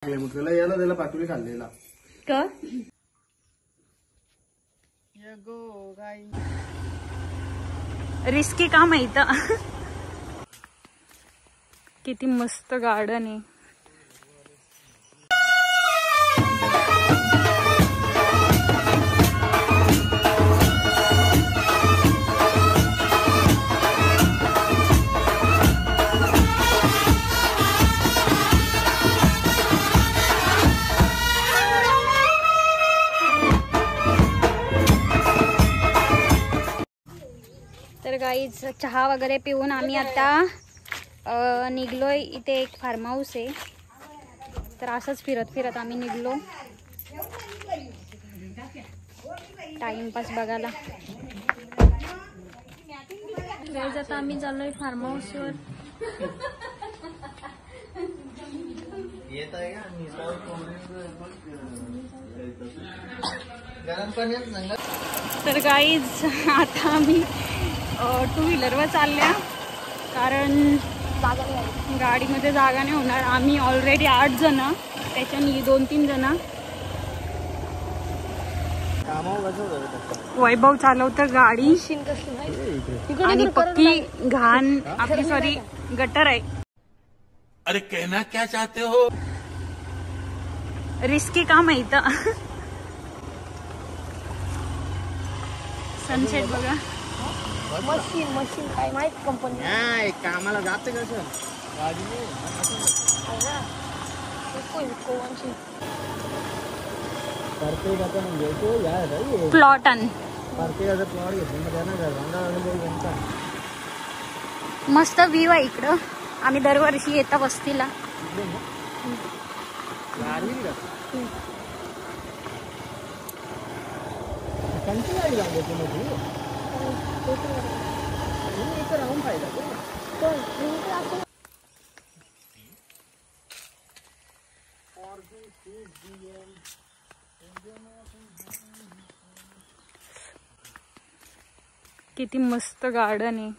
त्याला याला त्याला पाटुली खाल्लेला का रिस्की काम आहे इथं. किती मस्त गार्डन आहे. तर गाईज चहा वगैरे पिऊन आम्ही आता निघलोय. इथे एक फार्म हाऊस आहे, तर असंच फिरत फिरत आम्ही निघलो टाइमपास बघायला. गाईज आता आम्ही चाललोय फार्म हाऊसवर. तर गाईज आता आम्ही 2 व्हीलरवर चालल्या, कारण गाडीमध्ये जागा नाही होणार. आम्ही ऑलरेडी 8 जण, त्याच्यानी 2-3 जण. वैभव चालवतं गाडी आणि पक्की घाण आपली सॉरी गटर आहे. अरे कहना क्या चाहते हो. रिस्की काम आहे इथं. सनसेट बघा. मशीन काय माहित कंपनी नाही कामाला जाते कसं प्लॉट आण मस्त व्ह्यू आहे इकडं. आम्ही दरवर्षी येता वस्तीला. किती मस्त गार्डन आहे.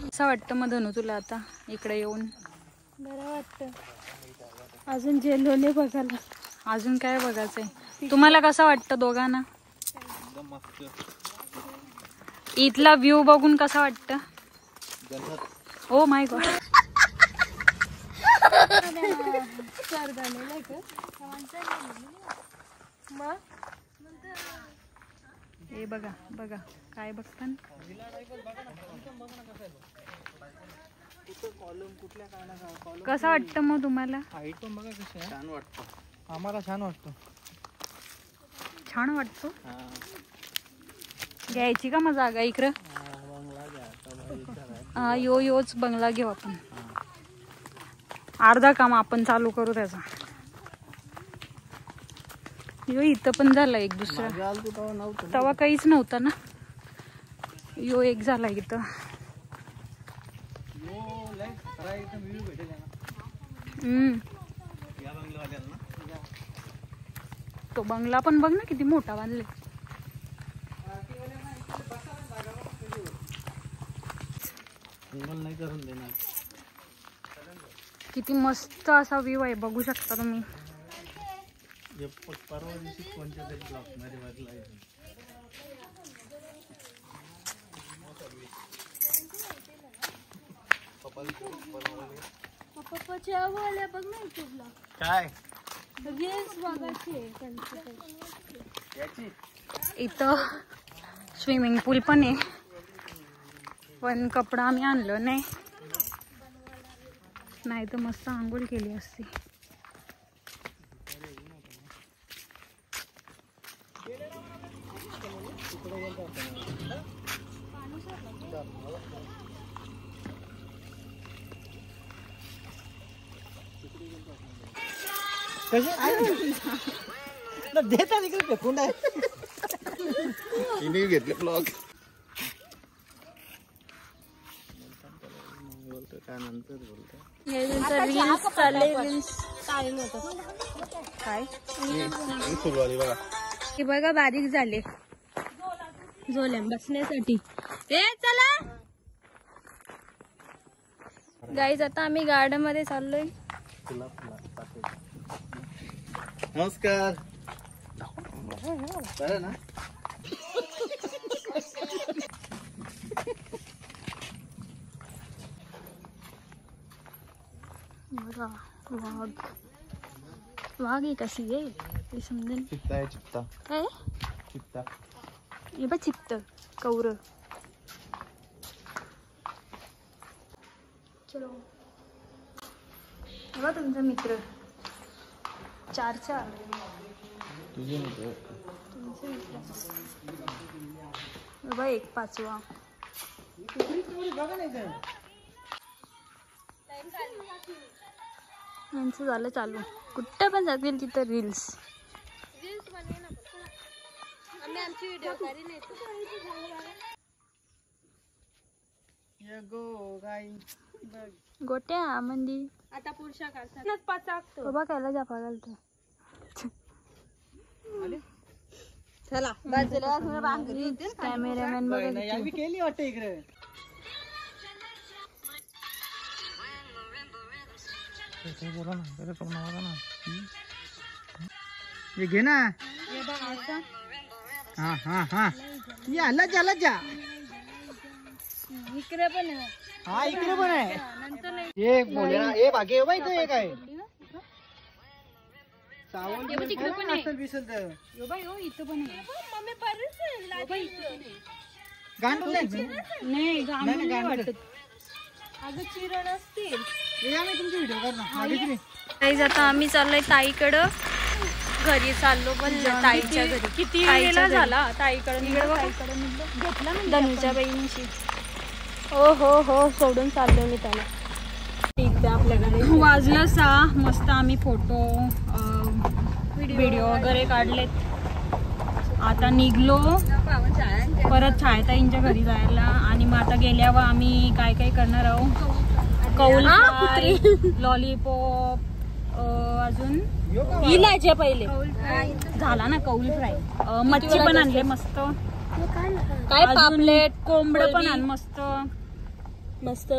असं वाटतं मग धनू तुला आता इकडे येऊन? बरं वाटतं. अजून जेलोने बघायला. अजून काय बघायचंय तुम्हाला? कसं वाटतं दोघांना? इथला व्ह्यू बघून कसं वाटतं? Oh my God. हे बघा बघा काय बघता. कसं वाटतं मग तुम्हाला? हाईट पण बघा कशी आहे. छान वाटतं आम्हाला. छान वाटतं. छान वाटतो. घ्यायची का मग जागा इकडं? योच बंगला घेऊ आपण. अर्धा काम आपण चालू करू त्याचा. यो इथं पण झाला एक दुसरा. तेव्हा काहीच नव्हतं ना. यो एक झाला इथं. तो बंगला पण बघ ना किती मोठा बांधले. किती मस्त असा व्ह्यू आहे, बघू शकता तुम्ही. परवा दिवशी कोणत्या तरी ब्लॉक मध्ये वाटला. पप्पाची आवडल्या बघ ना युट्यूबला. काय रील्स बघायची. इथं स्विमिंग पूल पण आहे, पण कपडा आम्ही आणलो नाही, नाही तर मस्त आंघोळ केली असती. देता तिकडे फेकून आहे घेतले ब्लॉग काय नंतर बोलतो रील्स चालले रील्स काय बघा हे बघा बारीक झाले झोल्या बसण्यासाठी ए चला गाईज आता आम्ही गार्डन मध्ये चाललोय नमस्कार बरं ना बघा वाघ वाघ आहे कशी आहे ते समजेल चित्ता आहे चित्ता काय चित्ता हे बघ चित्त कौर चलो बघा तुमचा मित्र 4 तुझे मित्र तुमचे मित्र बघा 1 5वा बघा नाही काय यांचं झालं चालू कुठं पण जातील तिथं रील्स गोट्या मंदी आता पुरुषा काढतात पाचाकतो बाबा कायला जापा घालतो चला बाजूला कॅमेरामॅन बघा किती. केली वाटतं इकडे बोला ना ये घे ना हा हा हा या लज्जा लज्जा इकडे पण आहे हा इकडे पण आहे नंतर ये बोले ना ये भागे बाई तो एक आहे सावंत तिकडे पण आहे. असेल बिसल तर यो बाई हो इथं पण आहे मम्मी परत गांडून नाही नाही नाही, नाही वाटत अगं चिरण असतील ये आम्ही तुमचे व्हिडिओ कर ना मागे तुम्ही गाईज आता आम्ही चाललोय ताईकडं घरी चाललो पण ताईच्या घरी किती ताईच्या वेळेला घरी. झाला ताईकडे घेतला धनुच्या बहिणीशी हो सोडून चाललो मी त्याला आपल्याकडे वाजलं 6 मस्त आम्ही फोटो व्हिडिओ वगैरे काढलेत आता निघलो परत छायाताईंच्या घरी जायला आणि मग आता गेल्यावर आम्ही काय काय करणार आहोत कौल फ्राय लॉलीपॉप अजून इलायचे पहिले झाला ना कौल फ्राय मच्छी पण आणले मस्त काय पापलेट कोंबड पण आण मस्त मस्त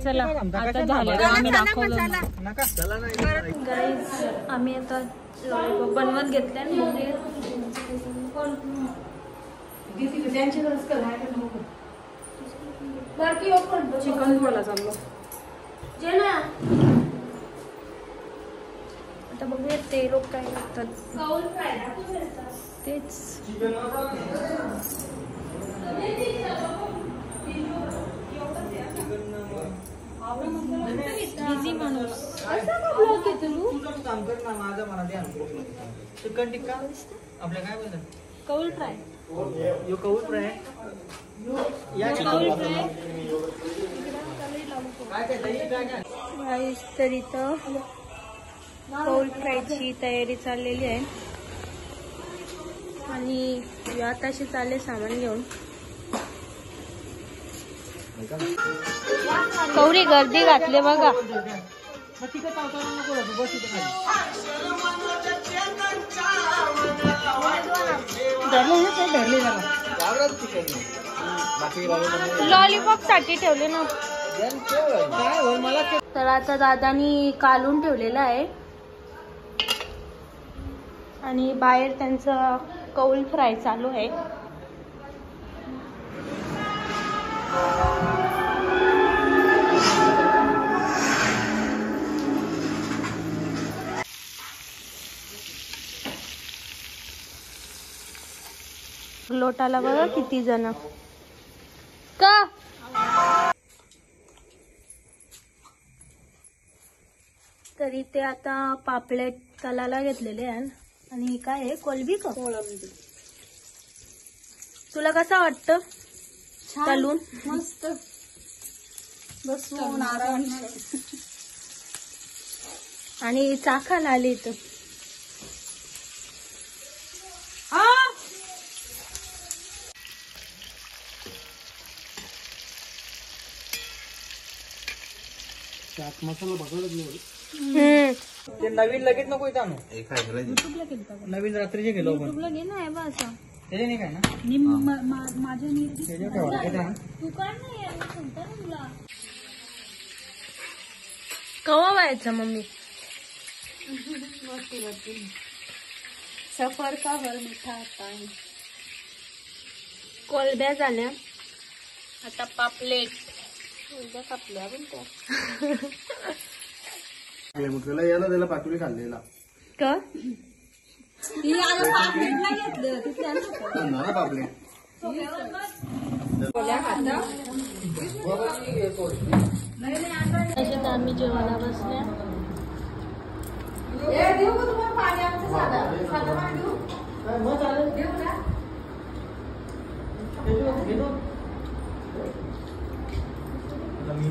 चला आता झालं आम्ही दाखवलं नका चला नाही गाईज आम्ही आता लॉलीपॉप बनवत घेतल्या चिकन बोला चाललो आता बघूया ते लोक काय करतात तेच बिझी माणूस काम कर ना माझा मला द्या चिकन टिक्का आपल्या काय बोलतात कौल फ्राय यो कौल फ्राय या चिकन काय काय दही काय काय गाईस तर इथं कौल फ्रायची तयारी चाललेली आहे आणि या ताशी चालले सामान घेऊन कौरी गर्दी घातले बघा लॉलीपॉप साठी ठेवले ना तर आता दादानी कालून ठेवलेलं आहे आणि बाहेर त्यांचं कौल फ्राय चालू आहे लोटाला बघा किती जण का तरी ते आता पापलेट तलाला घेतलेले आहे आणि काय आहे कोलबी का तुला कसं वाटतं तलून मस्त बसून आराम आणि चाखाला आले इथं. चाट मसाला बघायलाच नाही. ते नवीन लगेच नको इथं आणू. नवीन रात्रीचे गेलो आपण. तुला घे ना बा असं. त्याचे नाही काय ना माझ्या नीट त्याच्यावर ठेवा. इथं आण. तू काढ ना यार, सांगता ना तुला. कवा व्हायचं मम्मी? सफर का भर मिठा पाणी. कोलब्या झाल्या आता पापलेट. उद्या कापल्या पण त्या. तुला याला त्याला पाटुली खाल्लेला का ना पापले. त्याच्यात आम्ही जेवायला बसल्या. आता